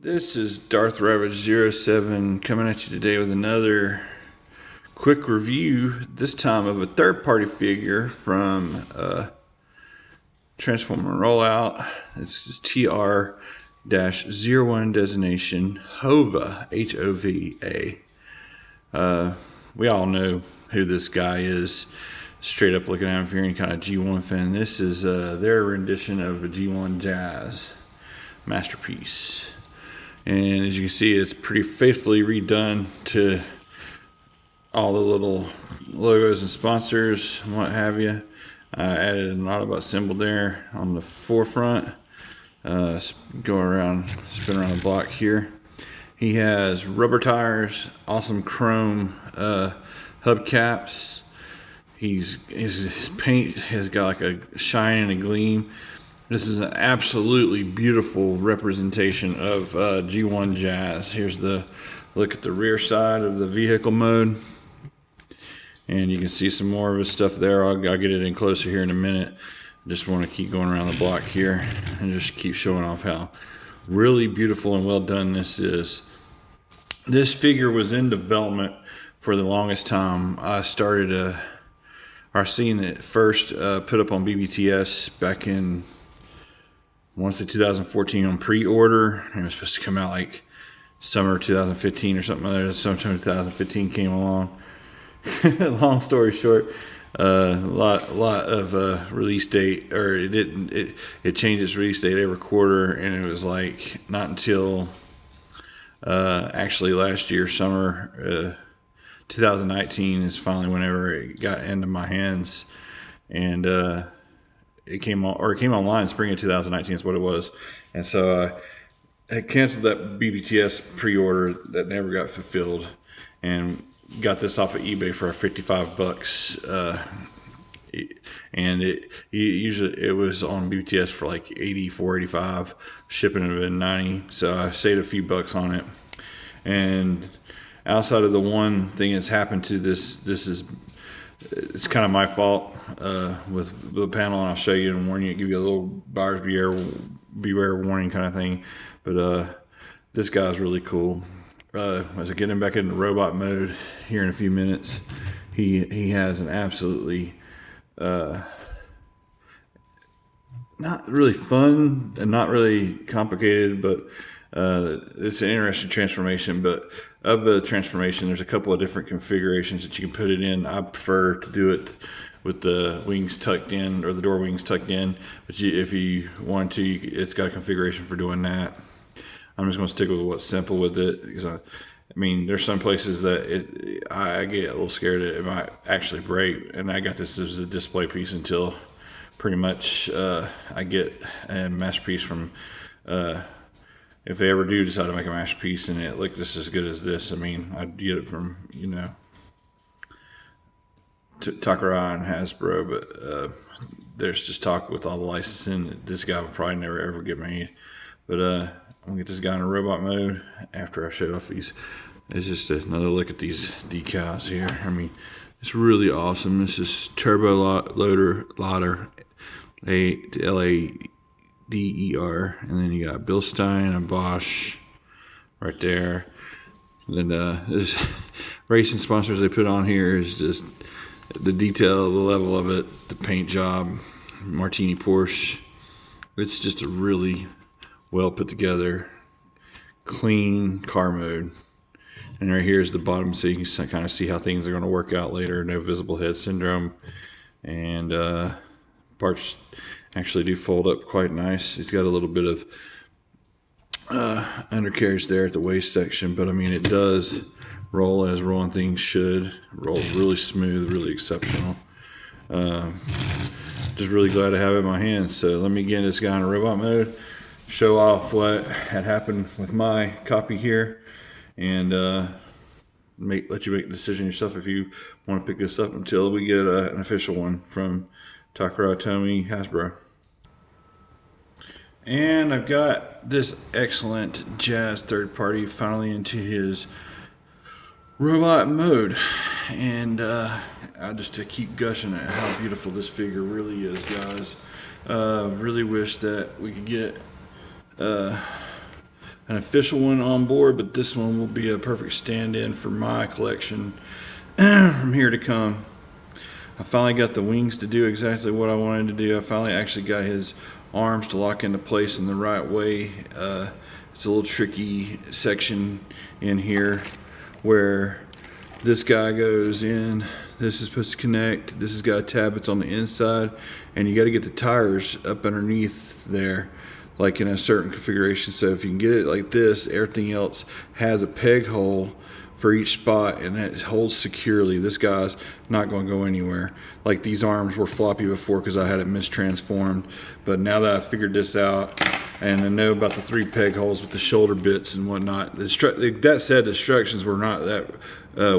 This is Darth Ravage 07 coming at you today with another quick review, this time of a third-party figure from Transformer Rollout. This is TR-01 designation, Hova, H-O-V-A. We all know who this guy is, straight up looking at him if you're any kind of G1 fan. This is their rendition of a G1 Jazz masterpiece. And as you can see, it's pretty faithfully redone to all the little logos and sponsors and what have you. I added an Autobot symbol there on the forefront. Go around, spin around the block here. He has rubber tires, awesome chrome hubcaps. His paint has got like a shine and a gleam. This is an absolutely beautiful representation of G1 Jazz. Here's the look at the rear side of the vehicle mode. And you can see some more of his stuff there. I'll get it in closer here in a minute. Just want to keep going around the block here and just keep showing off how really beautiful and well done this is. This figure was in development for the longest time. I started seeing it first put up on BBTS back in, I want to say 2014 on pre-order. It was supposed to come out like summer 2015 or something like that. Sometime 2015 came along. Long story short, lot of release date, or it changed its release date every quarter, and it was like not until actually last year summer 2019 is finally whenever it got into my hands, and it came online spring of 2019 is what it was. And so I canceled that BBTS pre-order that never got fulfilled and got this off of eBay for $55. And it was on BBTS for like 84, 85, shipping it at 90. So I saved a few bucks on it. And outside of the one thing that's happened to this it's kind of my fault with the panel, and I'll show you and warn you, give you a little buyer's beware warning kind of thing. But this guy's really cool. As I get him back into robot mode here in a few minutes, he has an absolutely not really fun and not really complicated, but it's an interesting transformation. But of the transformation, there's a couple of different configurations that you can put it in. I prefer to do it with the wings tucked in, or the door wings tucked in, but if you want to, it's got a configuration for doing that. I'm just going to stick with what's simple with it, because I mean, there's some places that I get a little scared that it might actually break, and I got this as a display piece until pretty much I get a masterpiece from, if they ever do decide to make a masterpiece and it looked just as good as this, I mean, I'd get it from, you know, Takara and Hasbro, but there's just talk with all the licensing that this guy will probably never ever get made. But I'm gonna get this guy in a robot mode after I show off these. It's just another look at these decals here. I mean, it's really awesome. This is Turbo Loader, Lader, and then you got Bilstein and Bosch right there. And then this racing sponsors they put on here is just the detail, the level of it, the paint job, Martini Porsche. It's just a really well put together, clean car mode. And right here is the bottom, so you can kind of see how things are going to work out later. No visible head syndrome, and parts actually do fold up quite nice. It's got a little bit of undercarriage there at the waist section, but I mean, it does roll as rolling things should. Rolls really smooth, really exceptional. Just really glad to have it in my hands. So let me get this guy in a robot mode, show off what had happened with my copy here, and let you make the decision yourself if you want to pick this up until we get an official one from Takara Tomy Hasbro. And I've got this excellent Jazz third party finally into his robot mode, and I just to keep gushing at how beautiful this figure really is, guys. Really wish that we could get an official one on board, but this one will be a perfect stand-in for my collection from here to come. I finally got the wings to do exactly what I wanted to do. I finally actually got his arms to lock into place in the right way. It's a little tricky section in here where this guy goes in. This is supposed to connect. This has got a tab that's on the inside, and you got to get the tires up underneath there, like in a certain configuration. So if you can get it like this, everything else has a peg hole for each spot, and it holds securely. This guy's not going to go anywhere. Like, these arms were floppy before because I had it mistransformed, but now that I figured this out and I know about the 3 peg holes with the shoulder bits and whatnot, that said, the instructions were not that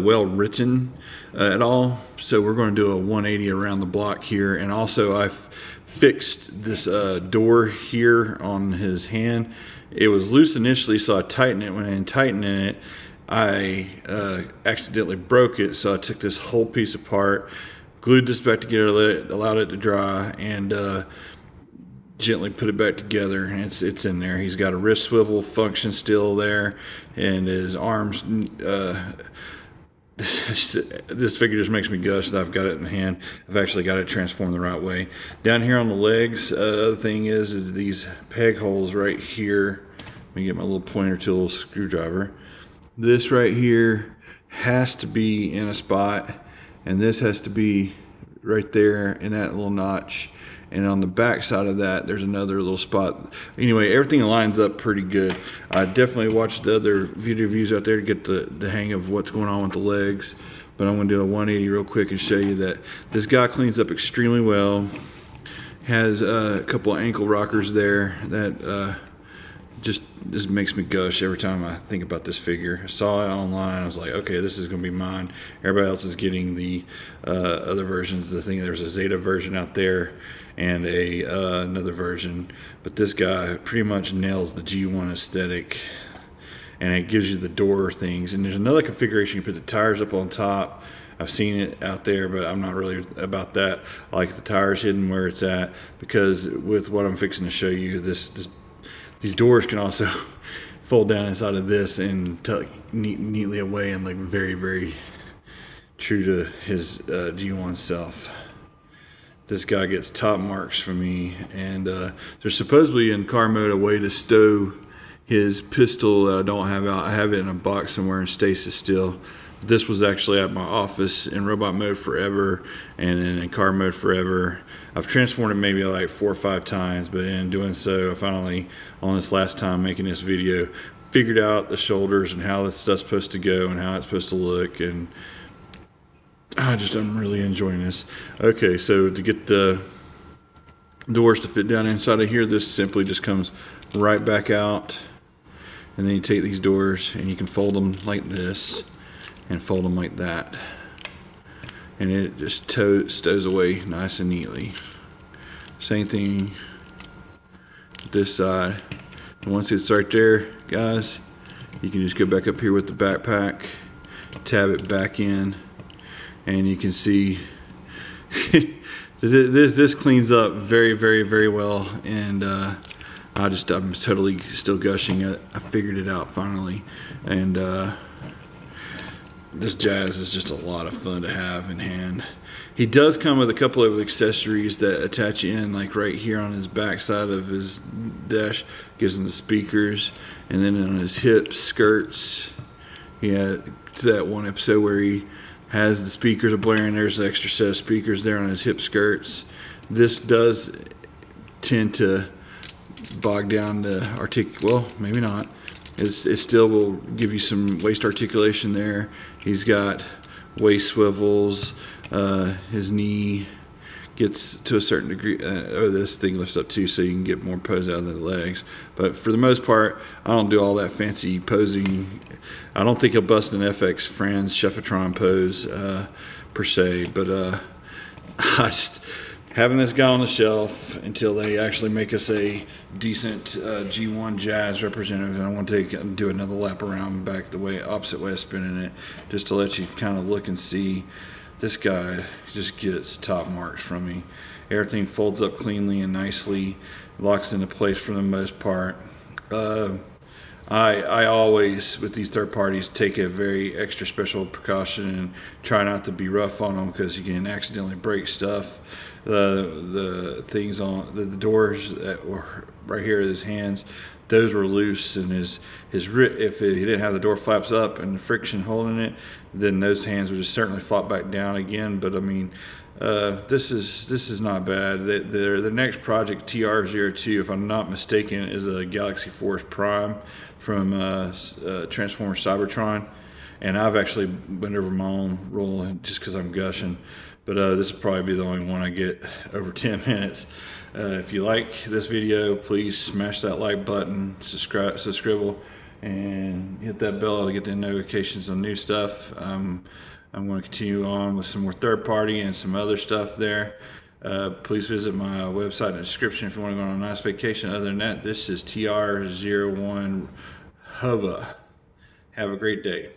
well written at all. So we're going to do a 180 around the block here. And also I've fixed this door here on his hand. It was loose initially, so I tightened it. When I tightened it, I accidentally broke it, so I took this whole piece apart, glued this back together, allowed it to dry, and gently put it back together. And it's in there. He's got a wrist swivel function still there, and his arms. This figure just makes me gush that I've got it in hand. I've actually got it transformed the right way. Down here on the legs, other thing is these peg holes right here. Let me get my little pointer tool screwdriver. This right here has to be in a spot, and this has to be right there in that little notch. And on the back side of that, there's another little spot. Anyway, everything lines up pretty good. I definitely watched the other video views out there to get the hang of what's going on with the legs. But I'm going to do a 180 real quick and show you that this guy cleans up extremely well. Has a couple of ankle rockers there that just makes me gush every time I think about this figure. I saw it online. I was like, okay, this is going to be mine. Everybody else is getting the other versions. The thing, there's a Zeta version out there and another version, but this guy pretty much nails the G1 aesthetic, and it gives you the door things. And there's another configuration. You put the tires up on top. I've seen it out there, but I'm not really about that. I like the tires hidden where it's at, because with what I'm fixing to show you, these doors can also fold down inside of this and tuck neatly away and look very, very true to his G1 self. This guy gets top marks from me, and there's supposedly in car mode a way to stow his pistol that I don't have out. I have it in a box somewhere in stasis still. This was actually at my office in robot mode forever, and then in car mode forever. I've transformed it maybe like 4 or 5 times, but in doing so, I finally, on this last time making this video, figured out the shoulders and how this stuff's supposed to go and how it's supposed to look, and I'm really enjoying this. Okay, so to get the doors to fit down inside of here, this simply just comes right back out, and then you take these doors and you can fold them like this and fold them like that, and it just stows away nice and neatly. Same thing with this side. And once it's right there, guys, you can just go back up here with the backpack, tab it back in, and you can see this cleans up very, very, very well. And I'm totally still gushing. I figured it out finally, and this Jazz is just a lot of fun to have in hand. He does come with a couple of accessories that attach in, like right here on his back side of his dash, gives him the speakers, and then on his hip skirts, he had that one episode where he has the speakers are blaring. There's an extra set of speakers there on his hip skirts. This does tend to bog down the well, maybe not. It still will give you some waist articulation there. He's got waist swivels. His knee gets to a certain degree. This thing lifts up too, so you can get more pose out of the legs. But for the most part, I don't do all that fancy posing. I don't think he'll bust an FX Franz Cheffatron pose per se, but having this guy on the shelf until they actually make us a decent G1 Jazz representative, and I want to do another lap around back the opposite way of spinning it, just to let you kind of look and see. This guy just gets top marks from me. Everything folds up cleanly and nicely, locks into place for the most part. I'm I always, with these third parties, take a very extra special precaution and try not to be rough on them, because you can accidentally break stuff. The things on the doors that were right here, his hands, those were loose, and if he didn't have the door flaps up and the friction holding it, then those hands would just certainly flop back down again. But I mean, this is not bad. The next project, TR-02, if I'm not mistaken, is a Galaxy Force Prime from Transformers Cybertron, and I've actually went over my own roll just because I'm gushing. But this will probably be the only one I get over 10 minutes. If you like this video, please smash that like button, subscribe, and hit that bell to get the notifications on new stuff. I'm going to continue on with some more third party and some other stuff there. Please visit my website in the description if you want to go on a nice vacation. Other than that, this is TR-01 Hova. Have a great day.